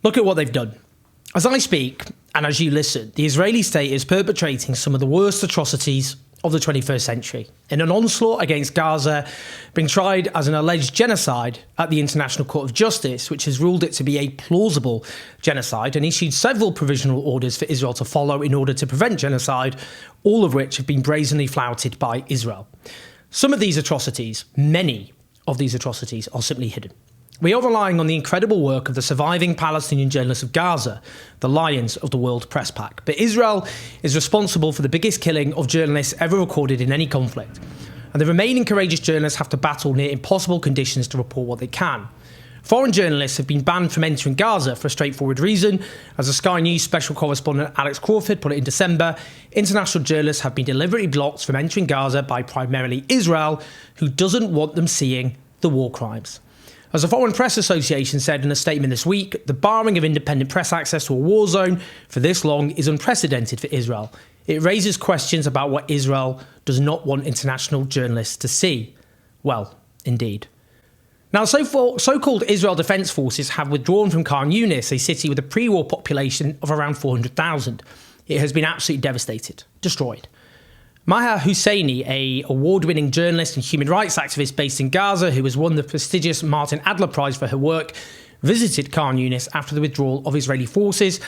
Look at what they've done. As I speak, and as you listen, the Israeli state is perpetrating some of the worst atrocities of the 21st century in an onslaught against Gaza, being tried as an alleged genocide at the International Court of Justice, which has ruled it to be a plausible genocide and issued several provisional orders for Israel to follow in order to prevent genocide, all of which have been brazenly flouted by Israel. Some of these atrocities, many of these atrocities, are simply hidden. We are relying on the incredible work of the surviving Palestinian journalists of Gaza, the lions of the World Press Pack. But Israel is responsible for the biggest killing of journalists ever recorded in any conflict. And the remaining courageous journalists have to battle near impossible conditions to report what they can. Foreign journalists have been banned from entering Gaza for a straightforward reason. As the Sky News special correspondent Alex Crawford put it in December, international journalists have been deliberately blocked from entering Gaza by primarily Israel, who doesn't want them seeing the war crimes. As the Foreign Press Association said in a statement this week, the barring of independent press access to a war zone for this long is unprecedented for Israel. It raises questions about what Israel does not want international journalists to see. Well, indeed. Now, so-called Israel Defense Forces have withdrawn from Khan Younis, a city with a pre-war population of around 400,000. It has been absolutely devastated, destroyed. Maher Husseini, an award-winning journalist and human rights activist based in Gaza, who has won the prestigious Martin Adler Prize for her work, visited Khan Younis after the withdrawal of Israeli forces,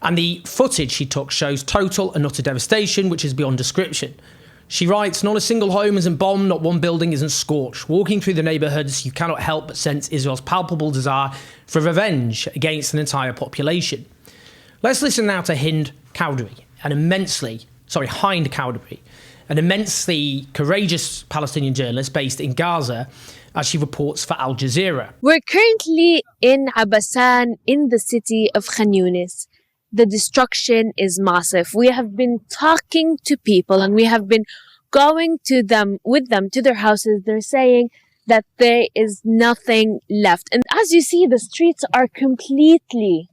and the footage she took shows total and utter devastation, which is beyond description. She writes, "Not a single home isn't bombed, not one building isn't scorched. Walking through the neighbourhoods, you cannot help but sense Israel's palpable desire for revenge against an entire population." Let's listen now to Hind Cowdery, Hind Cowdery, an immensely courageous Palestinian journalist based in Gaza, as she reports for Al Jazeera. We're currently in Abasan, in the city of Khan Younis. The destruction is massive. We have been talking to people and we have been going to them, with them, to their houses. They're saying that there is nothing left. And as you see, the streets are completely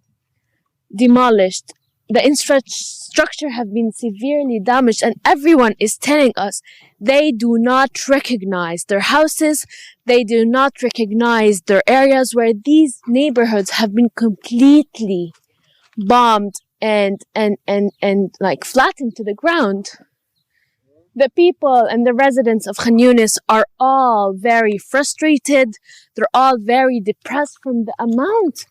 demolished. The infrastructure have been severely damaged, and everyone is telling us they do not recognize their houses, they do not recognize their areas where these neighborhoods have been completely bombed and like flattened to the ground. The people and the residents of Khan Younis are all very frustrated. They're all very depressed from the amount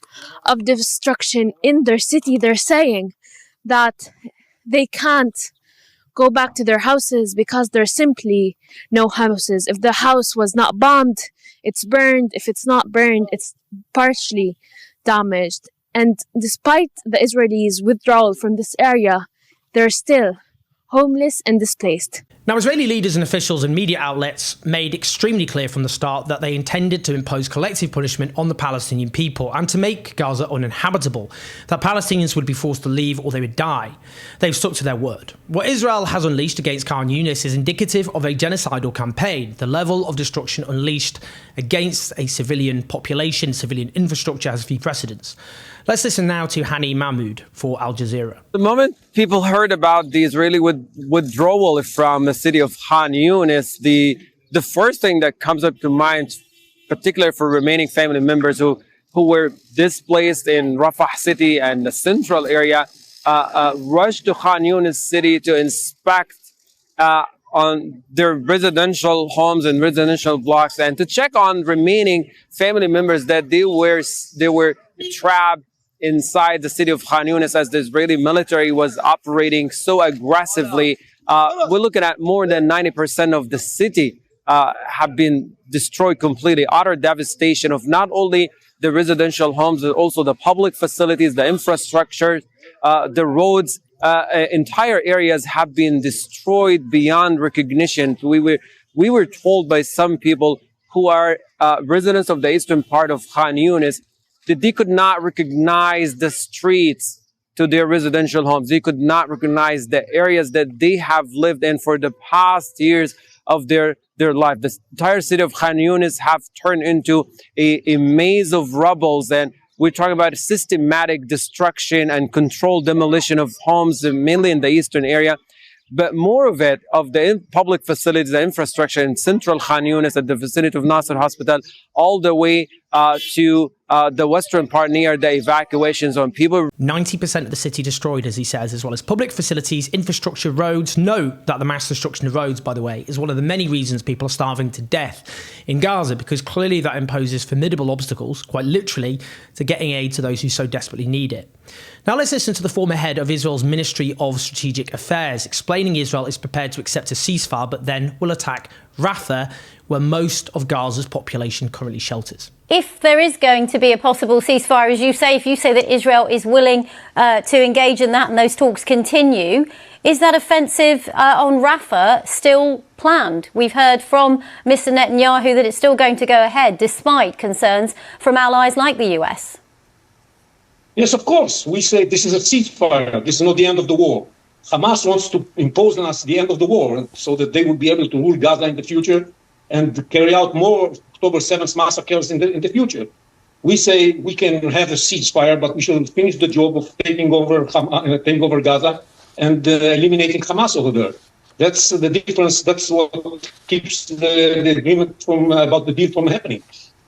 of destruction in their city. They're saying that they can't go back to their houses because there's simply no houses. If the house was not bombed, it's burned. If it's not burned, it's partially damaged. And despite the Israelis' withdrawal from this area, they're still homeless and displaced. Now, Israeli leaders and officials and media outlets made extremely clear from the start that they intended to impose collective punishment on the Palestinian people and to make Gaza uninhabitable, that Palestinians would be forced to leave or they would die. They've stuck to their word. What Israel has unleashed against Khan Younis is indicative of a genocidal campaign. The level of destruction unleashed against a civilian population, civilian infrastructure has few precedents. Let's listen now to Hani Mahmoud for Al Jazeera. The moment people heard about the Israeli withdrawal from the city of Khan Younis, the first thing that comes up to mind, particularly for remaining family members who were displaced in Rafah city and the central area, rushed to Khan Younis city to inspect on their residential homes and residential blocks and to check on remaining family members that they were trapped inside the city of Khan Younis as the Israeli military was operating so aggressively. We're looking at more than 90% of the city have been destroyed completely. Utter devastation of not only the residential homes, but also the public facilities, the infrastructure, the roads. Entire areas have been destroyed beyond recognition. We were told by some people who are residents of the eastern part of Khan Younis that they could not recognize the streets to their residential homes. They could not recognize the areas that they have lived in for the past years of their life. The entire city of Khan Younis have turned into a maze of rubbles, and we're talking about systematic destruction and controlled demolition of homes, mainly in the eastern area. But more of it, of the public facilities, the infrastructure in central Khan Younis at the vicinity of Nasser Hospital, all the way to the western part near the evacuation zone. People 90% of the city destroyed, as he says, as well as public facilities, infrastructure, roads. Note that the mass destruction of roads, by the way, is one of the many reasons people are starving to death in Gaza, because clearly that imposes formidable obstacles, quite literally, to getting aid to those who so desperately need it. Now let's listen to the former head of Israel's Ministry of Strategic Affairs, explaining Israel is prepared to accept a ceasefire, but then will attack Rafah, where most of Gaza's population currently shelters. If there is going to be a possible ceasefire, as you say, if you say that Israel is willing to engage in that and those talks continue, is that offensive on Rafah still planned? We've heard from Mr. Netanyahu that it's still going to go ahead, despite concerns from allies like the US. Yes, of course. We say this is a ceasefire. This is not the end of the war. Hamas wants to impose on us the end of the war so that they will be able to rule Gaza in the future and carry out more October 7th massacres in the future. We say we can have a ceasefire, but we should finish the job of taking over Gaza and eliminating Hamas over there. That's the difference. That's what keeps the agreement about the deal from happening.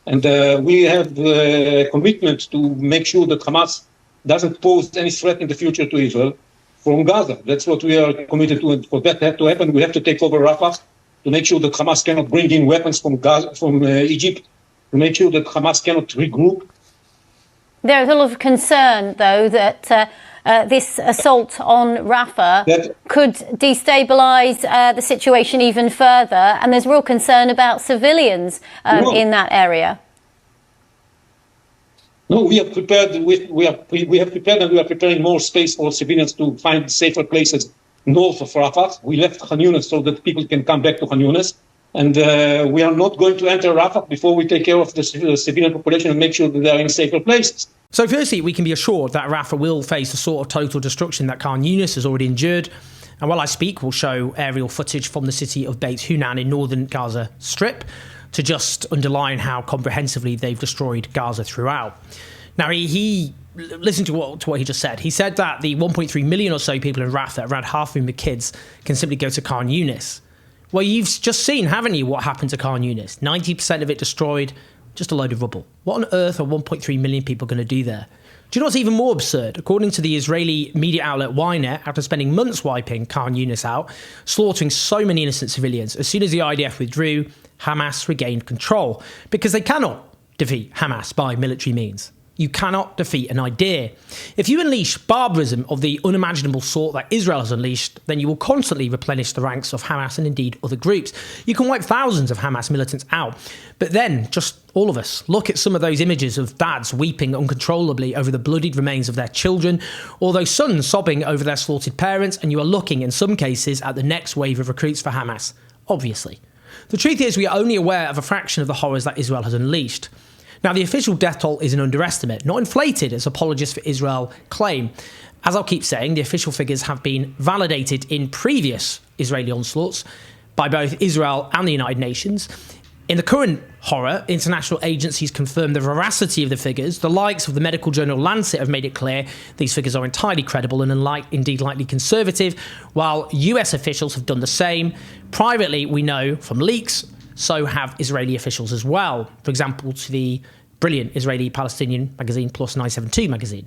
And we have a commitment to make sure that Hamas doesn't pose any threat in the future to Israel from Gaza. That's what we are committed to. And for that to happen, we have to take over Rafah, to make sure that Hamas cannot bring in weapons from Gaza, from Egypt, to make sure that Hamas cannot regroup. There is a lot of concern, though, that this assault on Rafah could destabilise the situation even further, and there's real concern about civilians in that area. No, we have prepared. We have prepared, and we are preparing more space for civilians to find safer places north of Rafah. We left Khan Younis so that people can come back to Khan Younis. And we are not going to enter Rafah before we take care of the civilian population and make sure that they are in safer places. So firstly, we can be assured that Rafah will face the sort of total destruction that Khan Younis has already endured. And while I speak, we'll show aerial footage from the city of Beit Hunan in northern Gaza Strip to just underline how comprehensively they've destroyed Gaza throughout. Now, he listen to what he just said. He said that the 1.3 million or so people in Rafah, around half of whom are kids, can simply go to Khan Younis. Well, you've just seen, haven't you, what happened to Khan Younis? 90% of it destroyed, just a load of rubble. What on earth are 1.3 million people going to do there? Do you know what's even more absurd? According to the Israeli media outlet Ynet, after spending months wiping Khan Younis out, slaughtering so many innocent civilians, as soon as the IDF withdrew, Hamas regained control, because they cannot defeat Hamas by military means. You cannot defeat an idea. If you unleash barbarism of the unimaginable sort that Israel has unleashed, then you will constantly replenish the ranks of Hamas and indeed other groups. You can wipe thousands of Hamas militants out. But then, just all of us, look at some of those images of dads weeping uncontrollably over the bloodied remains of their children, or those sons sobbing over their slaughtered parents, and you are looking, in some cases, at the next wave of recruits for Hamas. Obviously. The truth is, we are only aware of a fraction of the horrors that Israel has unleashed. Now, the official death toll is an underestimate, not inflated as apologists for Israel claim. As I'll keep saying, the official figures have been validated in previous Israeli onslaughts by both Israel and the United Nations. In the current horror, international agencies confirm the veracity of the figures. The likes of the medical journal Lancet have made it clear these figures are entirely credible and indeed likely conservative, while US officials have done the same. Privately, we know from leaks, so have Israeli officials as well. For example, to the brilliant Israeli Palestinian magazine Plus 972 magazine.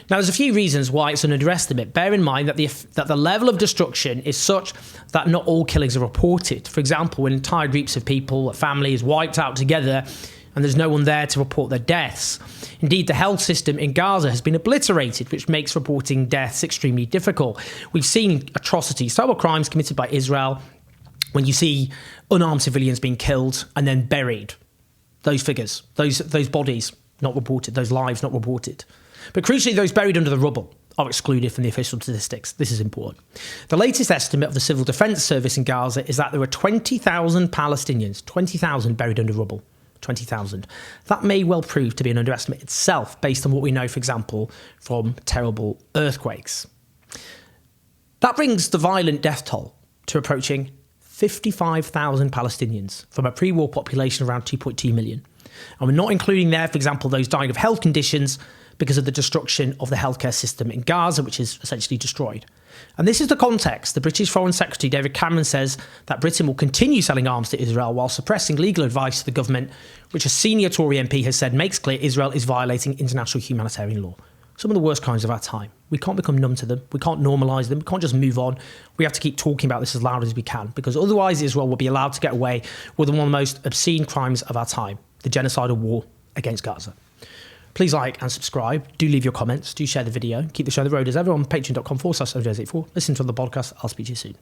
Now, there's a few reasons why it's an underestimate. Bear in mind that the level of destruction is such that not all killings are reported. For example, when entire groups of people, a family is wiped out together and there's no one there to report their deaths. Indeed, the health system in Gaza has been obliterated, which makes reporting deaths extremely difficult. We've seen atrocities, terrible crimes committed by Israel, when you see unarmed civilians being killed and then buried. Those figures, those bodies not reported, those lives not reported. But crucially, those buried under the rubble are excluded from the official statistics. This is important. The latest estimate of the Civil Defence Service in Gaza is that there were 20,000 Palestinians, 20,000 buried under rubble. 20,000. That may well prove to be an underestimate itself, based on what we know, for example, from terrible earthquakes. That brings the violent death toll to approaching 55,000 Palestinians from a pre-war population of around 2.2 million. And we're not including there, for example, those dying of health conditions because of the destruction of the healthcare system in Gaza, which is essentially destroyed. And this is the context. The British Foreign Secretary David Cameron says that Britain will continue selling arms to Israel while suppressing legal advice to the government, which a senior Tory MP has said makes clear Israel is violating international humanitarian law. Some of the worst crimes of our time. We can't become numb to them. We can't normalise them. We can't just move on. We have to keep talking about this as loud as we can, because otherwise Israel will be allowed to get away with one of the most obscene crimes of our time, the genocidal war against Gaza. Please like and subscribe. Do leave your comments. Do share the video. Keep the show on the road as ever on patreon.com/Listen to the podcast. I'll speak to you soon.